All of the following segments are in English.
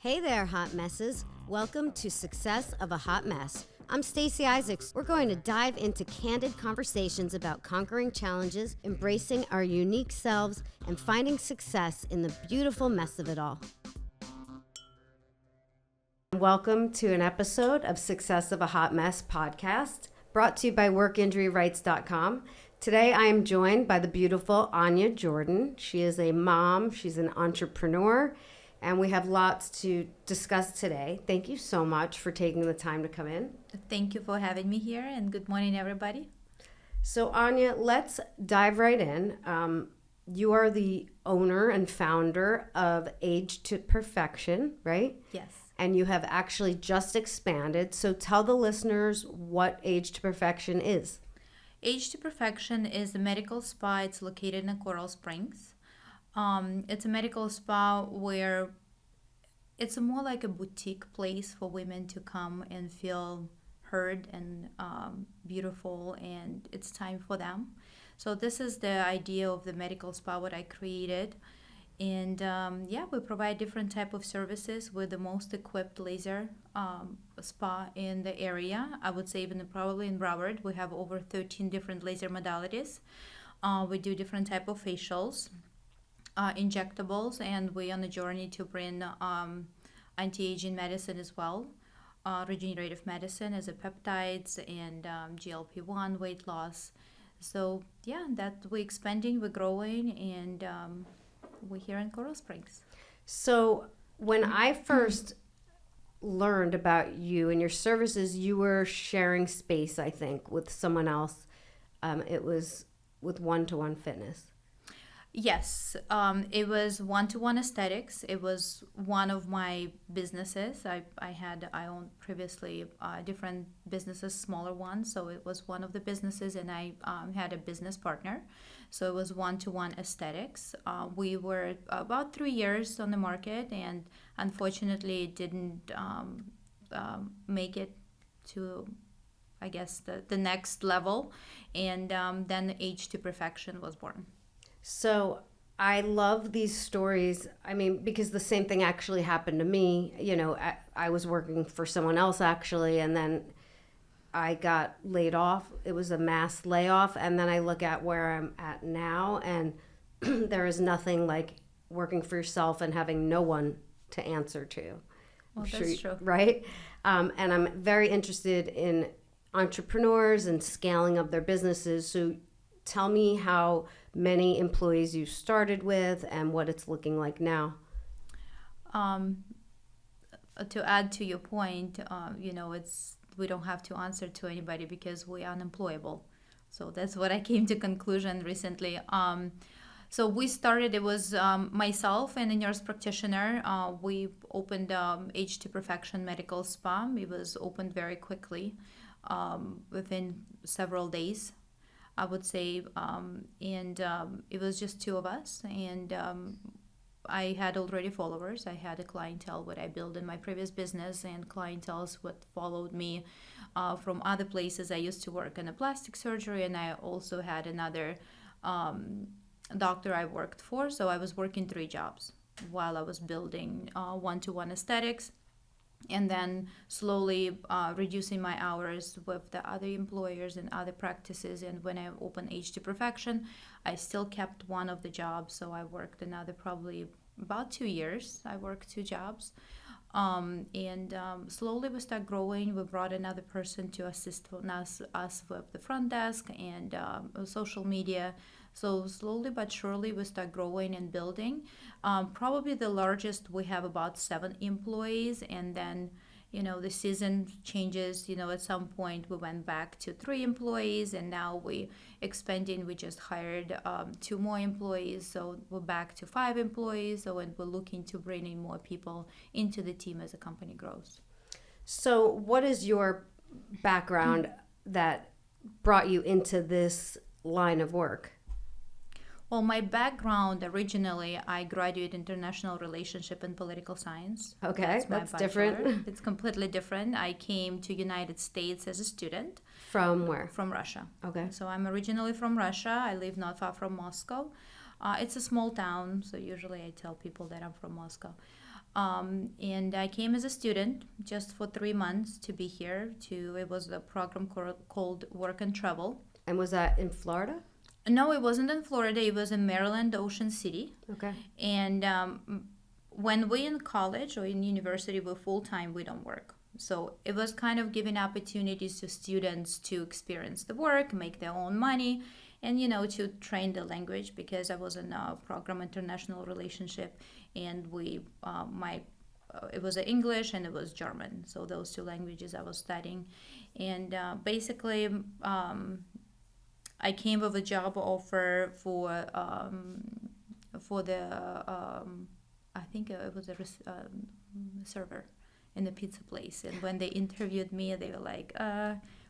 Hey there, hot messes. Welcome to Success of a Hot Mess. I'm Stacey Isaacs. We're going to dive into candid conversations about conquering challenges, embracing our unique selves, and finding success in the beautiful mess of it all. Welcome to an episode of Success of a Hot Mess podcast, brought to you by WorkInjuryRights.com. Today I am joined by the beautiful Anya Jordan. She is a mom, she's an entrepreneur, and we have lots to discuss today. Thank you so much for taking the time to come in. Thank you for having me here, and good morning, everybody. So Anya, let's dive right in. You are the owner and founder of Age to Perfection, right? Yes. And you have actually just expanded. So tell the listeners what Age to Perfection is. Age to Perfection is a medical spa. It's located in Coral Springs. It's a medical spa where it's more like a boutique place for women to come and feel heard and beautiful, and it's time for them. So this is the idea of the medical spa, what I created. And we provide different type of services with the most equipped laser spa in the area. I would say even probably in Broward, we have over 13 different laser modalities. We do different type of facials, injectables, and we're on a journey to bring anti-aging medicine as well, regenerative medicine as a peptides and GLP-1 weight loss. So that we're expanding, we're growing, and we're here in Coral Springs. So when I first learned about you and your services, you were sharing space, I think, with someone else. It was with One-to-One Fitness. Yes, it was One-to-One Aesthetics. It was one of my businesses. I owned previously different businesses, smaller ones. So it was one of the businesses, and I had a business partner. So it was One-to-One Aesthetics. We were about 3 years on the market, and unfortunately it didn't make it to, I guess, the next level. And then Age to Perfection was born. So I love these stories. I mean, because the same thing actually happened to me. You know, I was working for someone else actually, and then I got laid off. It was a mass layoff. And then I look at where I'm at now, and there is nothing like working for yourself and having no one to answer to. Well, that's true. Right? And I'm very interested in entrepreneurs and scaling up their businesses. So tell me how many employees you started with and what it's looking like now. To add to your point, we don't have to answer to anybody because we're unemployable. So that's what I came to conclusion recently. So we started, it was myself and a nurse practitioner. We opened Age to Perfection Medical Spa. It was opened very quickly, within several days, I would say, and it was just two of us, and I had already followers. I had a clientele what I built in my previous business, and clientele what followed me from other places. I used to work in a plastic surgery, and I also had another doctor I worked for, so I was working 3 jobs while I was building One-to-One Aesthetics. And then slowly reducing my hours with the other employers and other practices. And when I opened Age to Perfection, I still kept one of the jobs. So I worked another probably about 2 years. I worked 2 jobs. And slowly we start growing. We brought another person to assist us with the front desk and social media. So slowly but surely we start growing and building. Probably the largest, we have about 7 employees, and then the season changes. At some point we went back to 3 employees, and now we expanding. We just hired 2 more employees, so we're back to 5 employees. So, and we're looking to bring in more people into the team as the company grows. So what is your background that brought you into this line of work? Well, my background originally, I graduated international relationship and political science. Okay, that's different. It's completely different. I came to United States as a student. From where? From Russia. Okay. So I'm originally from Russia. I live not far from Moscow. It's a small town, so usually I tell people that I'm from Moscow. And I came as a student just for 3 months to be here. It was a program called Work and Travel. And was that in Florida? No, it wasn't in Florida. It was in Maryland, Ocean City. Okay. And when we in college or in university, we're full-time, we don't work. So it was kind of giving opportunities to students to experience the work, make their own money, and, to train the language, because I was in a program international relationship, and it was English and it was German. So those two languages I was studying. And basically, I came with a job offer for the I think it was a server in the pizza place. And when they interviewed me, they were like,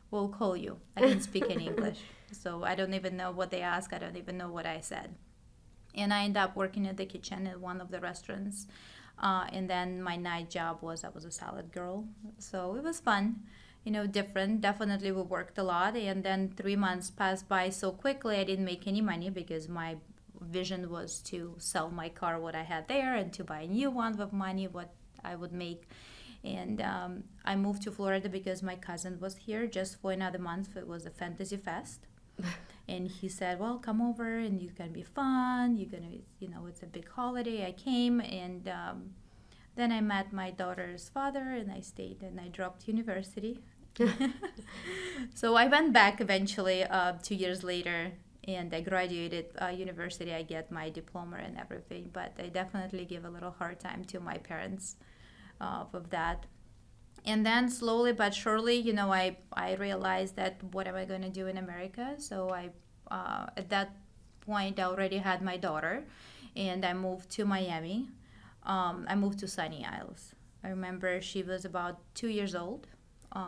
"We'll call you." I didn't speak any English, so I don't even know what they asked. I don't even know what I said. And I ended up working at the kitchen at one of the restaurants. And then my night job I was a salad girl, so it was fun. Different. Definitely we worked a lot, and then 3 months passed by so quickly I didn't make any money, because my vision was to sell my car, what I had there, and to buy a new one with money, what I would make. And I moved to Florida because my cousin was here just for another month. It was a fantasy fest. And he said, "Well, come over and you can be fun. You're going to, it's a big holiday." I came, and then I met my daughter's father, and I stayed, and I dropped university. So I went back eventually 2 years later, and I graduated university. I get my diploma and everything, but I definitely give a little hard time to my parents of that. And then slowly but surely, I realized that what am I going to do in America? So I, at that point, I already had my daughter, and I moved to Miami. I moved to Sunny Isles. I remember she was about 2 years old.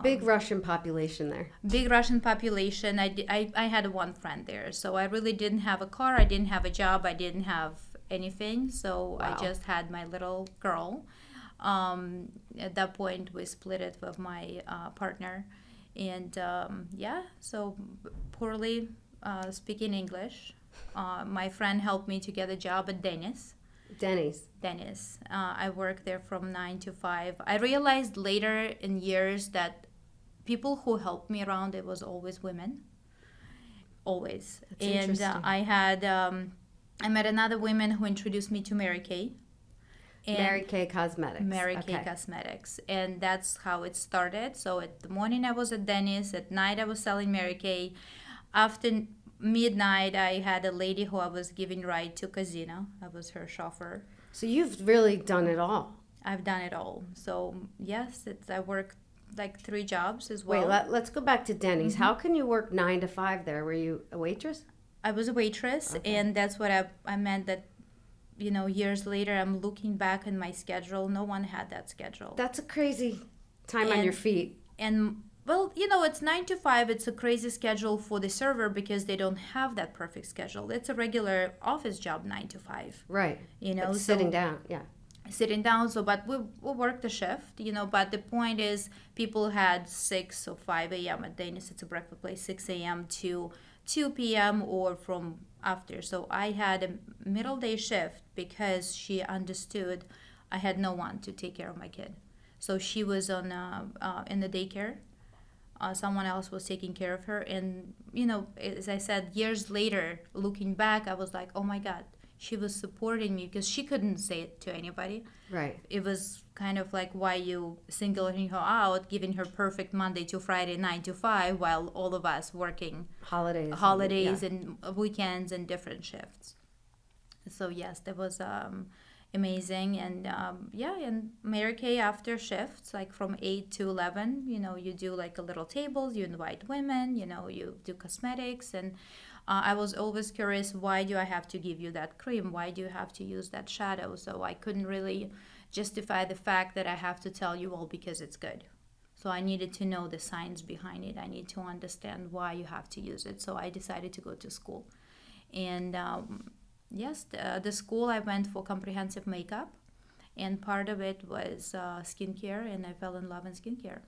Big Russian population there. Big Russian population. I had one friend there, so I really didn't have a car. I didn't have a job. I didn't have anything. So Wow. I just had my little girl. At that point, we split it with my partner, and so poorly speaking English. My friend helped me to get a job at Denny's. I worked there from 9 to 5. I realized later in years that people who helped me around, it was always women. Always. That's and interesting. I met another woman who introduced me to Mary Kay. Mary Kay Cosmetics. Mary Kay Cosmetics. And that's how it started. So at the morning I was at Denny's. At night I was selling Mary Kay. After midnight, I had a lady who I was giving ride to casino. I was her chauffeur. So you've really done it all. I've done it all. So yes, I worked like 3 jobs as well. Wait, let's go back to Denny's. How can you work 9 to 5 there? Were you a waitress? I was a waitress, and that's what I meant that, years later, I'm looking back in my schedule. No one had that schedule. That's a crazy time on your feet. And well, it's 9 to 5. It's a crazy schedule for the server because they don't have that perfect schedule. It's a regular office job, 9 to 5. Right. But sitting down, yeah. Sitting down. So, but we worked the shift, But the point is, people had 6 or 5 a.m. at Dennis. It's a breakfast place, 6 a.m. to 2 p.m. or from after. So I had a middle day shift because she understood I had no one to take care of my kid. So she was on in the daycare. Someone else was taking care of her, and as I said, years later, looking back, I was like, oh my God, she was supporting me because she couldn't say it to anybody. Right. It was kind of like, why you singling her out, giving her perfect Monday to Friday 9 to 5, while all of us working holidays and weekends and different shifts. So yes, that was amazing. And and Mary Kay after shifts, like from 8 to 11, you do like a little tables, you invite women, you do cosmetics. And I was always curious, why do I have to give you that cream? Why do you have to use that shadow? So I couldn't really justify the fact that I have to tell you all because it's good. So I needed to know the science behind it. I need to understand why you have to use it. So I decided to go to school. And yes, the school I went for comprehensive makeup, and part of it was skincare, and I fell in love in skincare.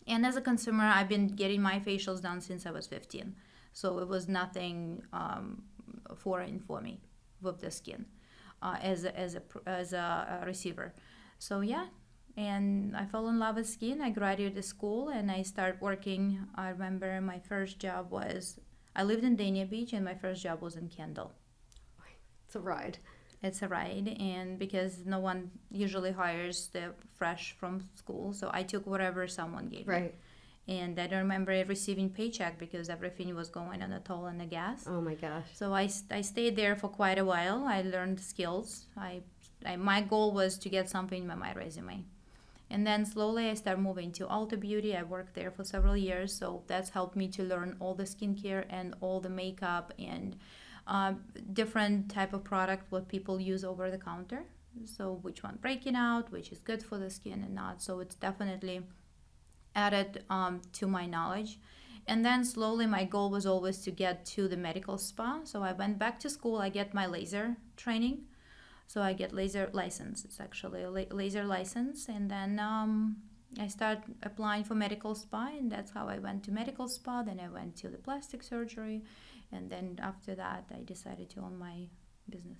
And as a consumer, I've been getting my facials done since I was 15, so it was nothing foreign for me with the skin as a receiver. So yeah, and I fell in love with skiing. I graduated school and I started working. I remember my first job was, I lived in Dania Beach and my first job was in Kendall. It's a ride. It's a ride, and because no one usually hires the fresh from school, so I took whatever someone gave me. Right. And I don't remember receiving paycheck because everything was going on the toll and the gas. Oh my gosh. So I stayed there for quite a while. I learned skills. My goal was to get something on my resume. And then slowly I started moving to Ulta Beauty. I worked there for several years, so that's helped me to learn all the skincare and all the makeup and different type of product what people use over the counter. So which one breaking out, which is good for the skin and not. So it's definitely added to my knowledge. And then slowly my goal was always to get to the medical spa. So I went back to school. I get my laser training. So I get laser license. It's actually a laser license. And then I started applying for medical spa, and that's how I went to medical spa. Then I went to the plastic surgery. And then after that, I decided to own my business.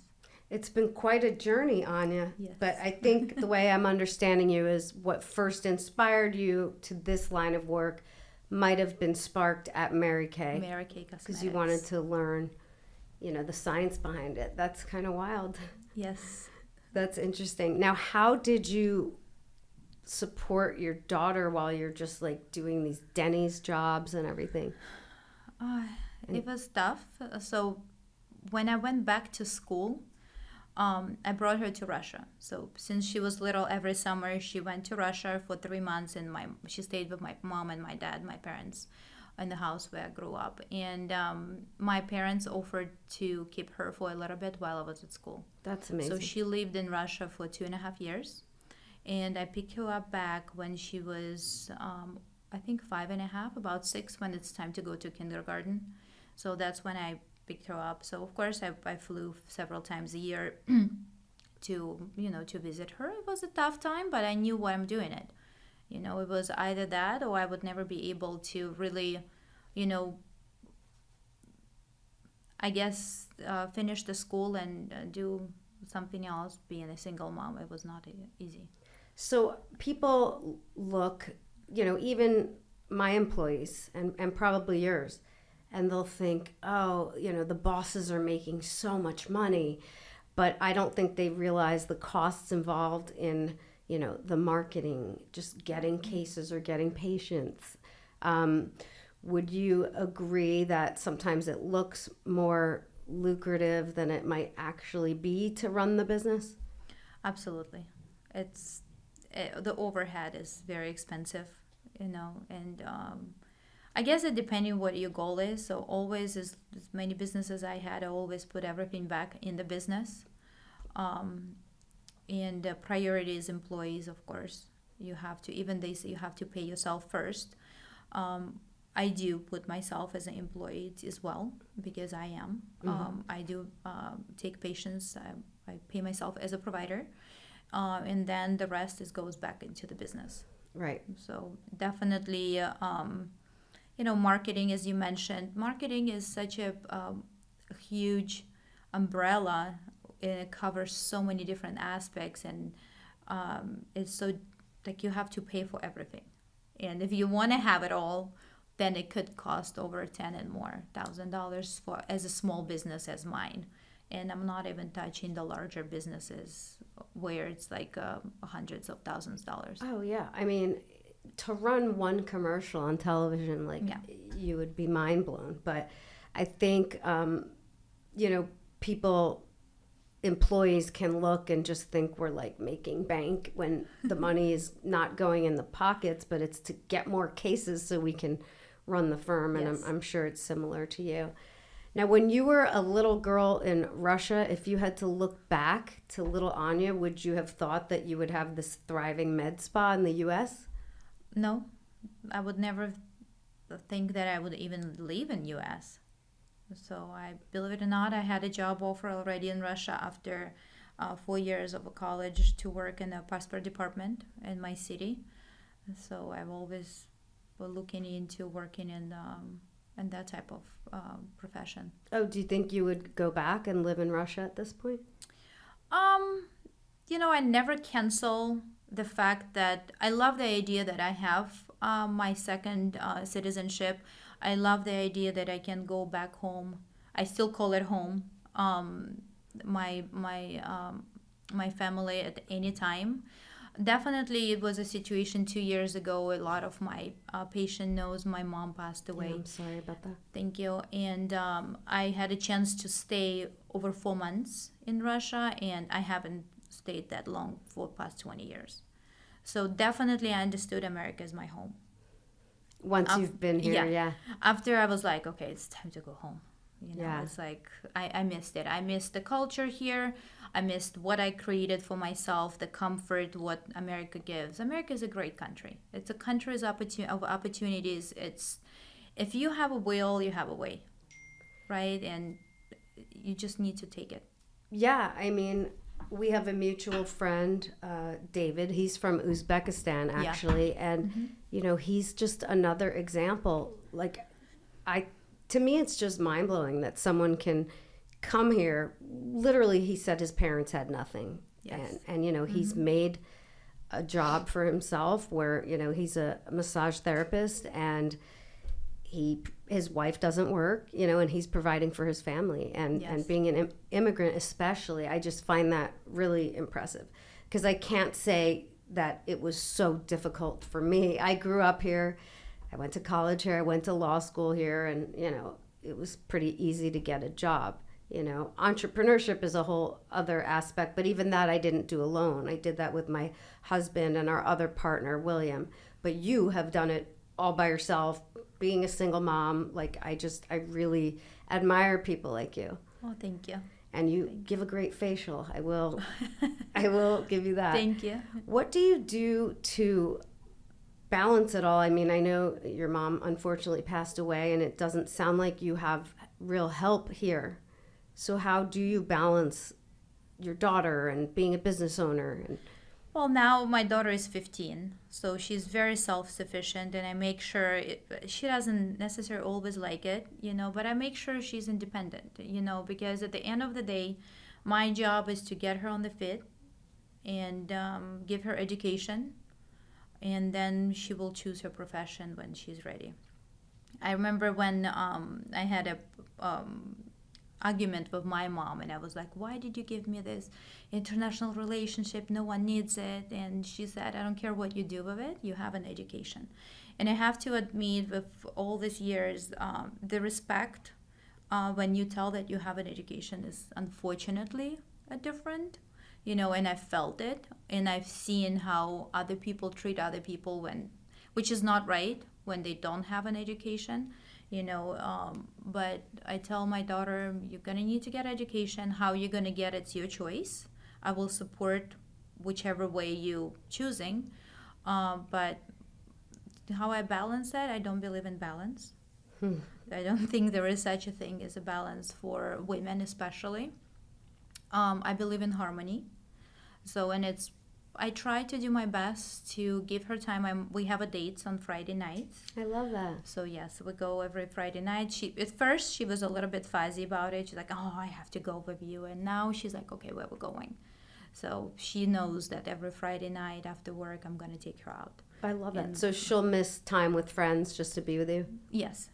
It's been quite a journey, Anya. Yes. But I think the way I'm understanding you is what first inspired you to this line of work might have been sparked at Mary Kay. Mary Kay Cosmetics. Because you wanted to learn, the science behind it. That's kind of wild. Yes. That's interesting. Now, how did you support your daughter while you're just like doing these Denny's jobs and everything? It was tough. So when I went back to school, I brought her to Russia. So since she was little, every summer she went to Russia for 3 months, and she stayed with my mom and my dad, my parents, in the house where I grew up. And my parents offered to keep her for a little bit while I was at school. That's amazing. So she lived in Russia for 2.5 years, and I picked her up back when she was, I think 5.5, about 6, when it's time to go to kindergarten. So that's when I picked her up. So of course I flew several times a year to visit her. It was a tough time, but I knew why I'm doing it. It was either that or I would never be able to really, I guess finish the school and do something else. Being a single mom, it was not easy. So people look, even my employees and probably yours, and they'll think, oh, the bosses are making so much money, but I don't think they realize the costs involved in, the marketing, just getting cases or getting patients. Would you agree that sometimes it looks more lucrative than it might actually be to run the business? Absolutely. The overhead is very expensive, and I guess it depending what your goal is. So always, as many businesses I had, I always put everything back in the business. And the priority is employees, of course. You have to, even they say you have to pay yourself first. I do put myself as an employee as well, because I am. Mm-hmm. I do take patients. I pay myself as a provider. And then the rest goes back into the business. Right. So definitely... marketing, as you mentioned, marketing is such a huge umbrella, and it covers so many different aspects, and it's so like you have to pay for everything. And if you want to have it all, then it could cost over $10,000 and more for as a small business as mine. And I'm not even touching the larger businesses where it's like hundreds of thousands of dollars. Oh yeah, I mean, to run one commercial on television, you would be mind blown. But I think, employees can look and just think we're like making bank when the money is not going in the pockets, but it's to get more cases so we can run the firm. And yes. I'm sure it's similar to you. Now, when you were a little girl in Russia, if you had to look back to little Anya, would you have thought that you would have this thriving med spa in the U.S.? No, I would never think that I would even live in U.S. So believe it or not, I had a job offer already in Russia after 4 years of college to work in the passport department in my city. So I've always been looking into working in that type of profession. Oh, do you think you would go back and live in Russia at this point? I never cancel the fact that I love the idea that I have my second citizenship. I love the idea that I can go back home. I still call it home. My family at any time. Definitely, it was a situation 2 years ago. A lot of my patient knows my mom passed Yeah, away. I'm sorry about that. Thank you. And I had a chance to stay over 4 months in Russia, and I haven't stayed that long for past 20 years. So definitely, I understood America as my home. Once you've been here, Yeah. yeah. After I was like, okay, it's time to go home. Yeah. It's like I missed it. I missed the culture here. I missed what I created for myself, the comfort, what America gives. America is a great country. It's a country of opportunities. It's if you have a will, you have a way, right? And you just need to take it. Yeah, I mean, we have a mutual friend, David. He's from Uzbekistan, Yeah. actually, and he's just another example. Like, to me, it's just mind blowing that someone can come here. Literally, he said his parents had nothing, Yes. and he's made a job for himself where he's a massage therapist and his wife doesn't work, and he's providing for his family and Yes. and being an immigrant especially, I just find that really impressive because I can't say that it was so difficult for me. I grew up here. I went to college here. I went to law school here, and it was pretty easy to get a job. Entrepreneurship is a whole other aspect, but even that I didn't do alone. I did that with my husband and our other partner, William. But you have done it all by yourself, being a single mom. Like, I really admire people like you. Oh, thank you. And you give a great facial. I will give you that. Thank you. What do you do to balance it all? I mean, I know your mom unfortunately passed away, and it doesn't sound like you have real help here. So how do you balance your daughter and being a business owner? Well, now my daughter is 15, so she's very self-sufficient, and I make sure she doesn't necessarily always like it, but I make sure she's independent, because at the end of the day, my job is to get her on the fit and give her education, and then she will choose her profession when she's ready. I remember when I had a argument with my mom, and I was like, why did you give me this international relationship? No one needs it. And she said, I don't care what you do with it, you have an education. And I have to admit, with all these years, the respect when you tell that you have an education is unfortunately different, and I felt it, and I've seen how other people treat other people which is not right when they don't have an education. But I tell my daughter, you're going to need to get education. How you're going to get it's your choice. I will support whichever way you choosing. But how I balance that, I don't believe in balance. I don't think there is such a thing as a balance for women especially. I believe in harmony. So, and I try to do my best to give her time. We have a dates on Friday nights. I love that. So yes, we go every Friday night. At first she was a little bit fuzzy about it. She's like, oh, I have to go with you. And now she's like, okay, where we're going. So she knows that every Friday night after work, I'm going to take her out. I love that. So she'll miss time with friends just to be with you? Yes.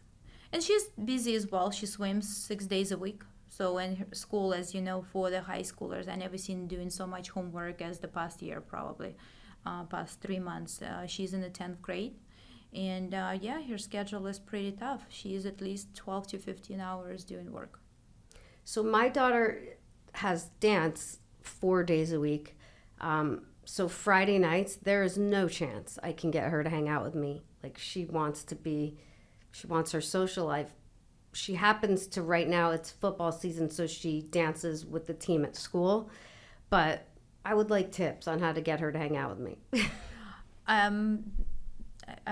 And she's busy as well. She swims 6 days a week. So in her school, as you know, for the high schoolers, I never seen doing so much homework as the past year, probably, past 3 months. She's in the 10th grade. And her schedule is pretty tough. She is at least 12 to 15 hours doing work. So my daughter has dance 4 days a week. So Friday nights, there is no chance I can get her to hang out with me. Like, she wants her social life. She happens to, right now, it's football season, so she dances with the team at school. But I would like tips on how to get her to hang out with me. I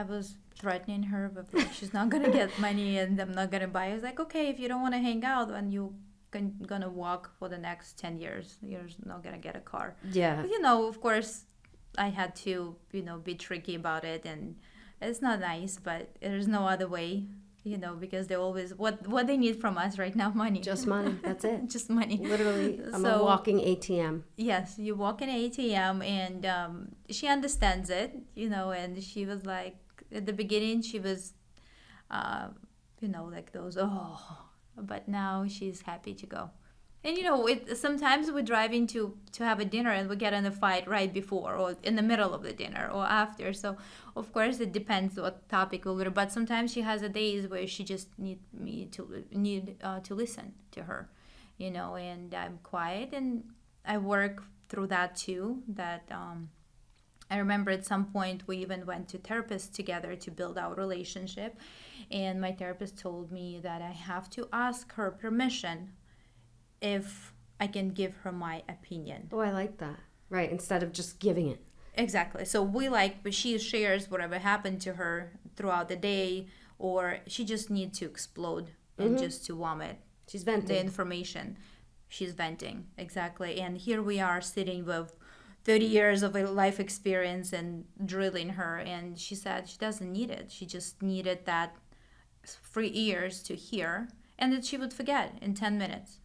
was threatening her, but like, she's not going to get money and I'm not going to buy. I was like, okay, if you don't want to hang out, then you're going to walk for the next 10 years. You're not going to get a car. Yeah. But, of course, I had to, be tricky about it. And it's not nice, but there's no other way. because they always what they need from us right now, money. Just money. That's it. Just money. Literally, I'm a walking ATM. Yes, you walk in ATM, and she understands it, and she was like, at the beginning, she was, like those, but now she's happy to go. And sometimes we're driving to have a dinner and we get in a fight right before or in the middle of the dinner or after. So of course it depends what topic will be. But sometimes she has a days where she just need me to listen to her, and I'm quiet, and I work through that too. That I remember at some point we even went to therapists together to build our relationship, and my therapist told me that I have to ask her permission if I can give her my opinion. Oh, I like that. Right, instead of just giving it. Exactly. So but she shares whatever happened to her throughout the day, or she just needs to explode and just to vomit. She's venting. The information. She's venting. Exactly. And here we are sitting with 30 years of a life experience and drilling her. And she said she doesn't need it. She just needed that free ears to hear, and that she would forget in 10 minutes.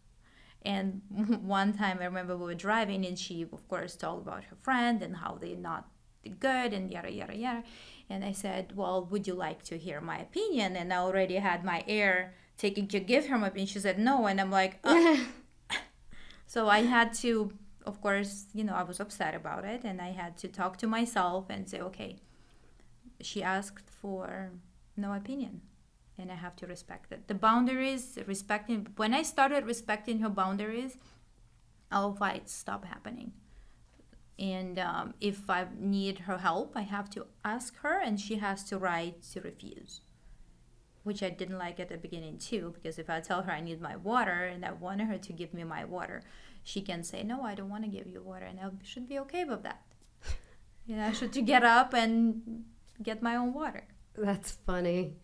And one time I remember we were driving, and she, of course, talked about her friend and how they're not good and yada, yada, yada. And I said, well, would you like to hear my opinion? And I already had my ear taken to give her my opinion. She said no. And I'm like, So I had to, of course, I was upset about it. And I had to talk to myself and say, okay, she asked for no opinion, and I have to respect it. The boundaries, when I started respecting her boundaries, our fights stop happening. And if I need her help, I have to ask her, and she has to right to refuse, which I didn't like at the beginning too, because if I tell her I need my water and I wanted her to give me my water, she can say, no, I don't want to give you water, and I should be okay with that. I should get up and get my own water. That's funny.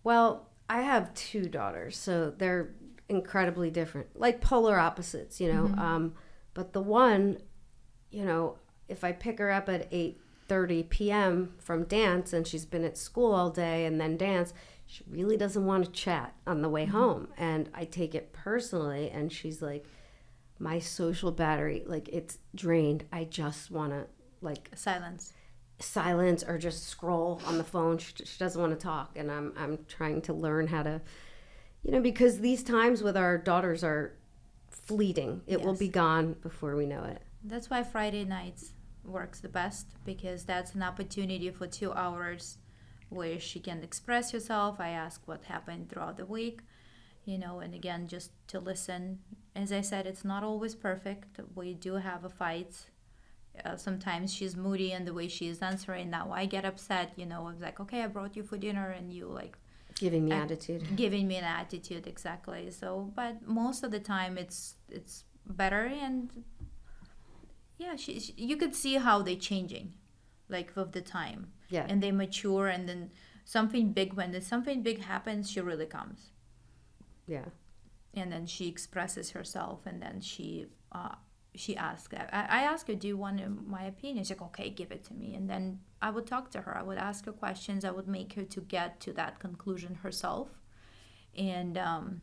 Well, I have 2 daughters, so they're incredibly different, like polar opposites, but the one, if I pick her up at 8:30 p.m. from dance, and she's been at school all day and then dance, she really doesn't want to chat on the way home. And I take it personally, and she's like, my social battery, like, it's drained. I just want to, like, silence or just scroll on the phone. She doesn't want to talk, and I'm trying to learn how to, because these times with our daughters are fleeting. It will be gone before we know it. That's why Friday nights works the best, because that's an opportunity for 2 hours where she can express herself. I ask what happened throughout the week, and again, just to listen. As I said, it's not always perfect. We do have a fight. Sometimes she's moody in the way she is answering. Now I get upset, I was like, okay, I brought you for dinner, and you like giving me attitude. Giving me an attitude, exactly. So, but most of the time it's better, and yeah, you could see how they're changing, like with the time. Yeah. And they mature, and then when something big happens, she really comes. Yeah. And then she expresses herself, and then she asked, I asked her, do you want my opinion? She's like, okay, give it to me. And then I would talk to her. I would ask her questions. I would make her to get to that conclusion herself. And I'm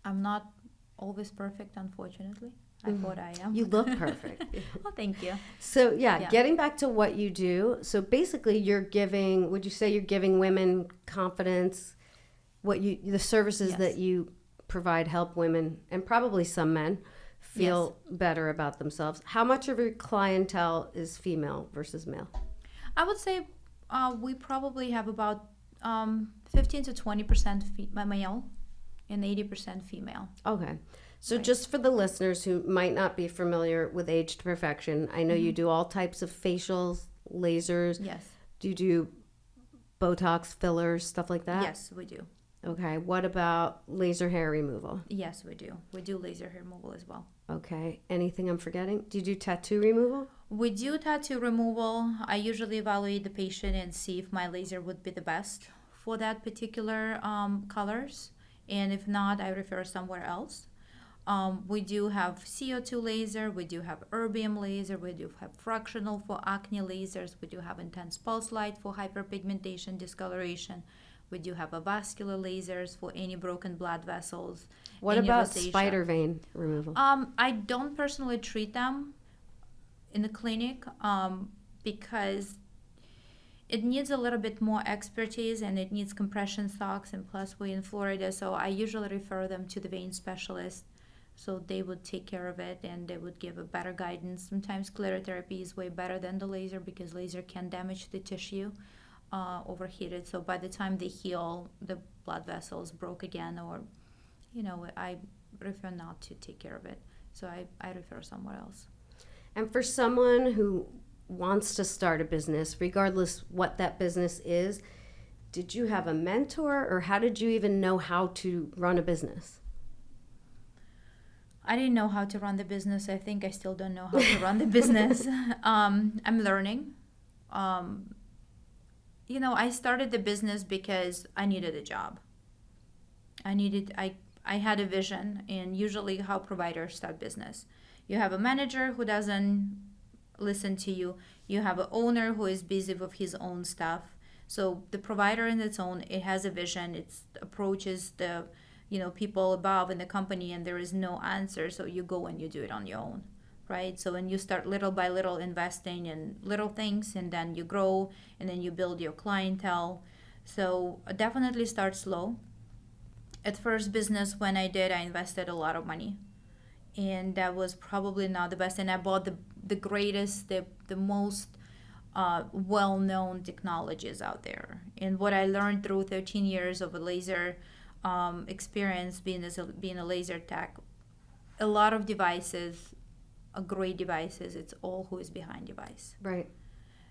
not always perfect, unfortunately. I thought I am. You look perfect. Well, thank you. So, getting back to what you do. So basically would you say you're giving women confidence? The services that you provide help women, and probably some men, feel better about themselves. How much of your clientele is female versus male? I would say we probably have about 15 to 20% male and 80% female. Okay. So just for the listeners who might not be familiar with Age to Perfection, I know you do all types of facials, lasers. Yes. Do you do Botox, fillers, stuff like that? Yes, we do. Okay. What about laser hair removal? Yes, we do. We do laser hair removal as well. Okay. Anything I'm forgetting? Do you do tattoo removal? We do tattoo removal. I usually evaluate the patient and see if my laser would be the best for that particular colors. And if not, I refer somewhere else. We do have CO2 laser, we do have erbium laser, we do have fractional for acne lasers, we do have intense pulse light for hyperpigmentation, discoloration. We do have a vascular lasers for any broken blood vessels. What any about rosacea. spider vein removal? I don't personally treat them in the clinic because it needs a little bit more expertise and it needs compression socks, and plus we're in Florida, so I usually refer them to the vein specialist, so they would take care of it and they would give a better guidance. Sometimes sclerotherapy is way better than the laser because laser can damage the tissue, overheated, so by the time they heal, the blood vessels broke again, or I prefer not to take care of it, so I refer somewhere else. And for someone who wants to start a business, regardless what that business is, did you have a mentor, or how did you even know how to run a business? I didn't know how to run the business. I think I still don't know how to run the business. I'm learning. I started the business because I needed a job. I had a vision, and usually how providers start business. You have a manager who doesn't listen to you. You have an owner who is busy with his own stuff. So the provider in its own, it has a vision. It approaches the people above in the company, and there is no answer. So you go and you do it on your own, right? So when you start little by little investing in little things, and then you grow, and then you build your clientele. So definitely start slow. At first business, when I invested a lot of money, and that was probably not the best. And I bought the greatest, the most well-known technologies out there. And what I learned through 13 years of a laser experience, being a laser tech, a lot of devices, great devices. It's all who is behind device. Right.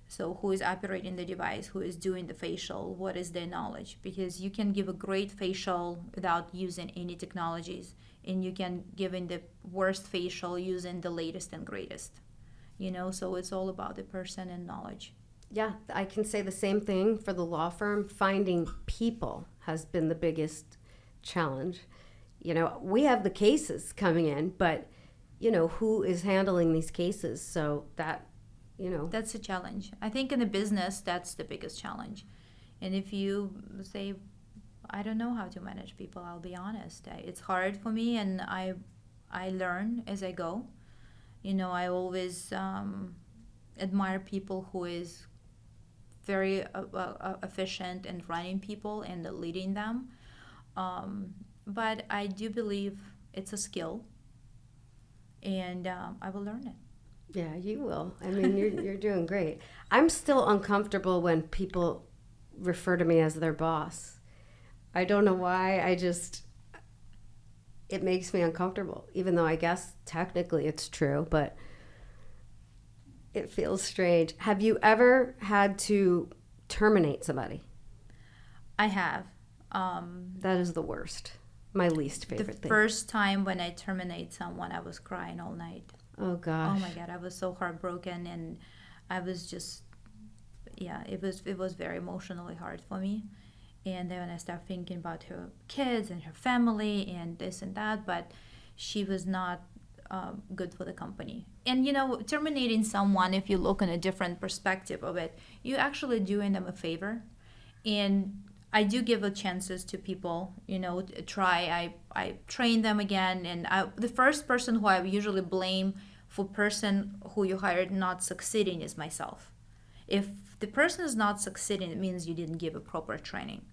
So who is operating the device, who is doing the facial, what is their knowledge? Because you can give a great facial without using any technologies, and you can give in the worst facial using the latest and greatest. So it's all about the person and knowledge. Yeah, I can say the same thing for the law firm. Finding people has been the biggest challenge. We have the cases coming in, but who is handling these cases? So that that's a challenge. I think in the business, that's the biggest challenge. And if you say, I don't know how to manage people, I'll be honest. It's hard for me, and I learn as I go. I always admire people who is very efficient in running people and leading them. But I do believe it's a skill, and I will learn it. Yeah, you will. I mean, you're doing great. I'm still uncomfortable when people refer to me as their boss. I don't know why. It makes me uncomfortable, even though I guess technically it's true, but it feels strange. Have you ever had to terminate somebody? I have. That is the worst. My least favorite thing. The first time when I terminate someone, I was crying all night. Oh gosh. Oh my God, I was so heartbroken, and I was just, it was very emotionally hard for me. And then I started thinking about her kids and her family and this and that, but she was not good for the company. And terminating someone, if you look in a different perspective of it, you're actually doing them a favor. And I do give a chances to people, try. I train them again, and the first person who I usually blame for person who you hired not succeeding is myself. If the person is not succeeding, it means you didn't give a proper training.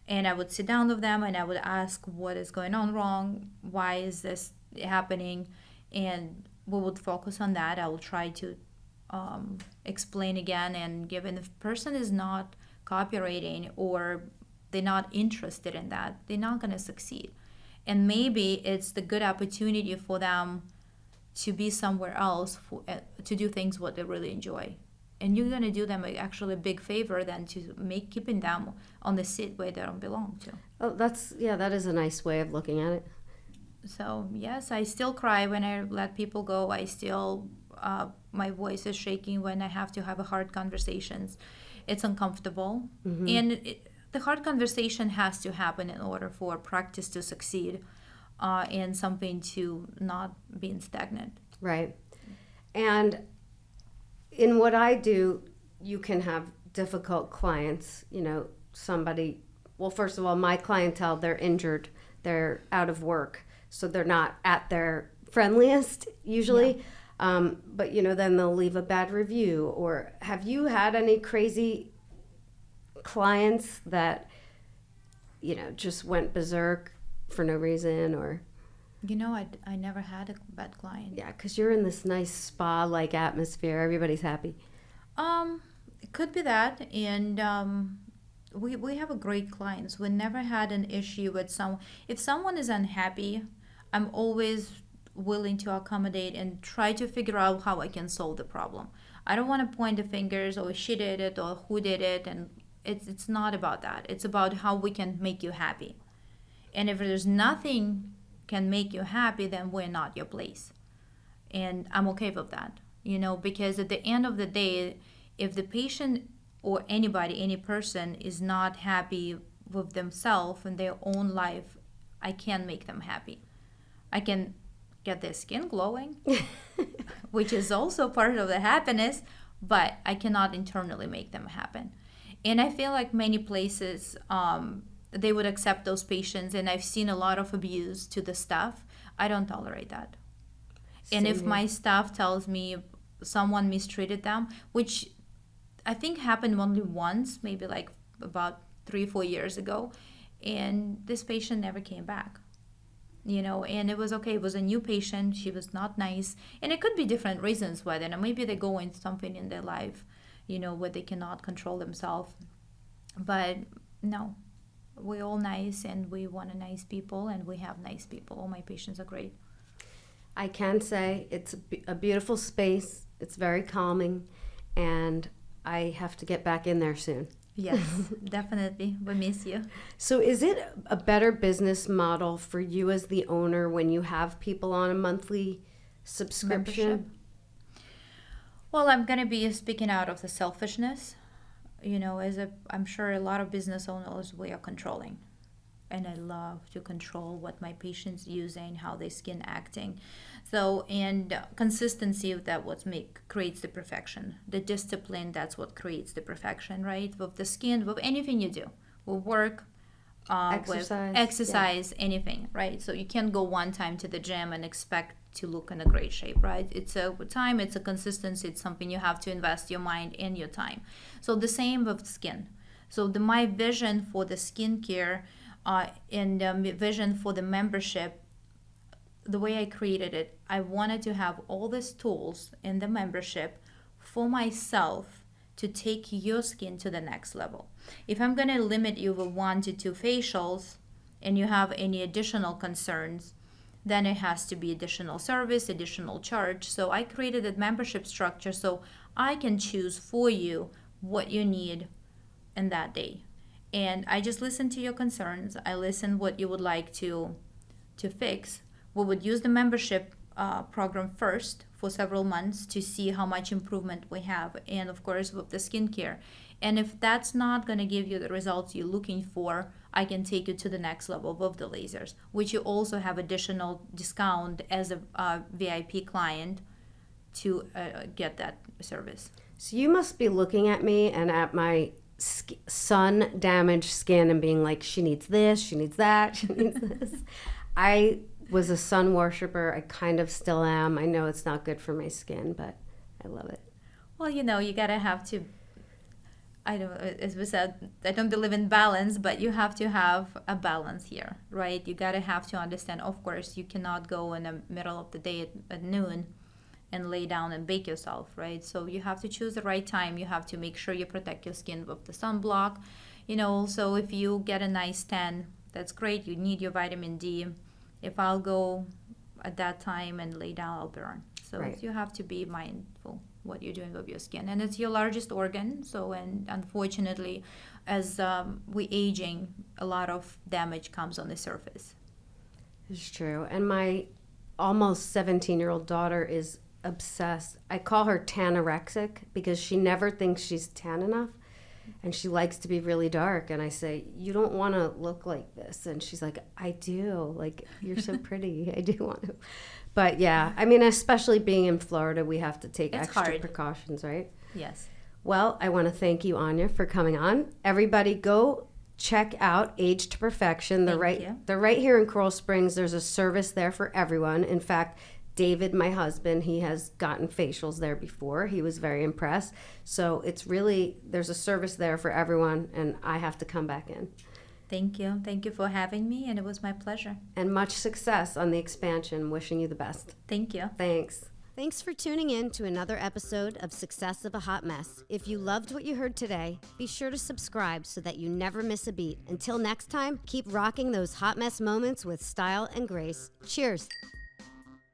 And I would sit down with them and I would ask what is going on wrong, why is this happening, and we would focus on that. I will try to explain again, and given if the person is not cooperating or they're not interested in that, they're not going to succeed. And maybe it's the good opportunity for them to be somewhere else to do things what they really enjoy. And you're going to do them actually a big favor than to keeping them on the seat where they don't belong to. Oh, that is a nice way of looking at it. So yes, I still cry when I let people go. I still, my voice is shaking when I have to have hard conversations. It's uncomfortable. Mm-hmm. And the hard conversation has to happen in order for practice to succeed, and something to not being stagnant. Right. And in what I do, you can have difficult clients, somebody well, first of all, my clientele, they're injured, they're out of work, so they're not at their friendliest usually. But then they'll leave a bad review. Or have you had any crazy clients that just went berserk for no reason? Or I never had a bad client. Yeah, because you're in this nice spa like atmosphere, everybody's happy. It could be that, and we have a great clients. We never had an issue with someone. If someone is unhappy, I'm always willing to accommodate and try to figure out how I can solve the problem. I don't want to point the fingers or she did it or who did it, and it's not about that. It's about how we can make you happy. And if there's nothing can make you happy, then we're not your place. And I'm okay with that, because at the end of the day, if the patient or anybody, any person is not happy with themselves and their own life, I can't make them happy. I can get their skin glowing, which is also part of the happiness, but I cannot internally make them happen. And I feel like many places, they would accept those patients, and I've seen a lot of abuse to the staff. I don't tolerate that. And if my staff tells me someone mistreated them, which I think happened only once, maybe like about 3-4 years ago, and this patient never came back. And it was okay. It was a new patient. She was not nice. And it could be different reasons why then. Maybe they go into something in their life, where they cannot control themselves. But no, we're all nice, and we want nice people, and we have nice people. All my patients are great. I can say it's a beautiful space. It's very calming, and I have to get back in there soon. Yes, definitely. We miss you. So is it a better business model for you as the owner when you have people on a monthly subscription? Membership? Well, I'm going to be speaking out of the selfishness. I'm sure a lot of business owners, we are controlling. And I love to control what my patients using, how their skin acting. So, and consistency of that creates the perfection. The discipline, that's what creates the perfection, right? With the skin, with anything you do, with work, with exercise, anything, right? So you can't go one time to the gym and expect to look in a great shape, right? It's a time, it's a consistency, it's something you have to invest your mind and your time. So the same with skin. So my vision for the skincare and vision for the membership, the way I created it, I wanted to have all these tools in the membership for myself to take your skin to the next level. If I'm going to limit you with 1 to 2 facials and you have any additional concerns, then it has to be additional service, additional charge. So I created a membership structure so I can choose for you what you need in that day. And I just listen to your concerns. I listen what you would like to fix. We would use the membership program first for several months to see how much improvement we have, and of course with the skincare. And if that's not going to give you the results you're looking for, I can take you to the next level with the lasers, which you also have additional discount as a VIP client to get that service. So you must be looking at me and at my sun damaged skin and being like, she needs this, she needs that, she needs this. I was a sun worshiper. I kind of still am. I know it's not good for my skin, but I love it. Well, you gotta have to, as we said, I don't believe in balance, but you have to have a balance here, right? You gotta have to understand, of course, you cannot go in the middle of the day at noon and lay down and bake yourself, right? So you have to choose the right time. You have to make sure you protect your skin with the sunblock. Also if you get a nice tan, that's great. You need your vitamin D. If I'll go at that time and lay down, I'll burn. So right. You have to be mindful what you're doing with your skin. And it's your largest organ. So, and unfortunately, as we aging, a lot of damage comes on the surface. It's true. And my almost 17-year-old daughter is obsessed. I call her tanorexic because she never thinks she's tan enough, and she likes to be really dark. And I say, you don't want to look like this. And she's like, I do. Like, you're so pretty. I do want to. But yeah, I mean, especially being in Florida, we have to take extra precautions, right? Yes. Well, I want to thank you, Anya, for coming on. Everybody go check out Age to Perfection. Thank you. They're right here in Coral Springs. There's a service there for everyone. In fact, David, my husband, he has gotten facials there before. He was very impressed. So there's a service there for everyone, and I have to come back in. Thank you. Thank you for having me, and it was my pleasure. And much success on the expansion. Wishing you the best. Thank you. Thanks. Thanks for tuning in to another episode of Success of a Hot Mess. If you loved what you heard today, be sure to subscribe so that you never miss a beat. Until next time, keep rocking those hot mess moments with style and grace. Cheers.